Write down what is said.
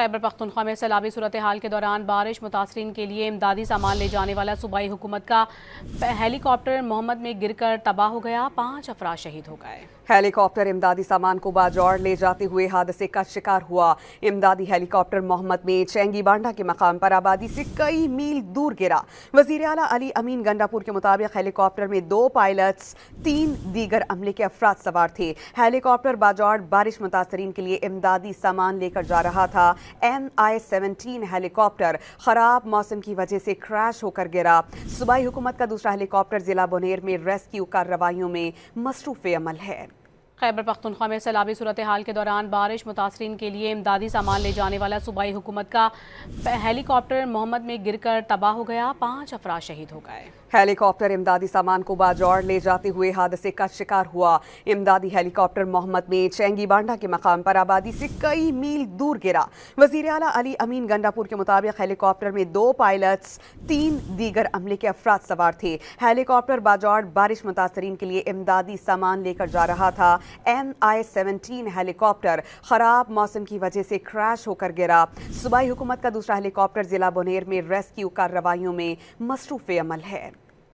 خیبر پختونخوا میں سیلابی صورتحال کے دوران بارش متاثرین کے لیے امدادی سامان لے جانے والا صوبائی حکومت کا ہیلی کاپٹر محمد میں گر کر تباہ ہو گیا، 5 افراد شہید ہو گئے۔ ہیلی کاپٹر امدادی سامان کو باجوڑ لے جاتے ہوئے حادثے کا شکار ہوا۔ امدادی ہیلی کاپٹر محمد میں چینگی بانڈا کے مقام پر آبادی سے کئی میل دور گرا۔ وزیر اعلیٰ علی امین گنڈاپور کے مطابق ہیلی کاپٹر میں 2 پائلٹس 3 دیگر عملے کے افراد سوار تھے۔ ہیلی کاپٹر باجوڑ بارش متاثرین کے لیے امدادی سامان لے کر جا رہا تھا۔ MI-17 ہیلی کاپٹر خراب موسم کی وجہ سے کریش ہو کر گرا۔ صوبائی حکومت کا دوسرا ہیلی کاپٹر ضلع بونیر میں ریسکیو کارروائیوں میں مصروف عمل ہے۔ خیبر پختونخوا میں سیلابی صورتحال کے دوران بارش متاثرین کے لیے امدادی سامان لے جانے والا صوبائی حکومت کا ہیلی کاپٹر محمد میں گر کر تباہ ہو گیا، 5 افراد شہید ہو گئے۔ ہیلی کاپٹر امدادی سامان کو باجوڑ لے جاتے ہوئے حادثے کا شکار ہوا۔ امدادی ہیلی کاپٹر محمد میں چینگی بانڈا کے مقام پر آبادی سے کئی میل دور گرا۔ وزیر اعلیٰ علی امین گنڈاپور کے مطابق ہیلی کاپٹر میں 2 پائلٹس 3 دیگر عملے کے افراد سوار تھے۔ ہیلی کاپٹر باجوڑ بارش متاثرین کے لیے امدادی سامان لے کر جا رہا تھا۔ MI-17 ہیلی کاپٹر خراب موسم کی وجہ سے کریش ہو کر گرا۔ صوبائی حکومت کا دوسرا ہیلی کاپٹر ضلع بونیر میں ریسکیو کارروائیوں میں مصروف عمل ہے۔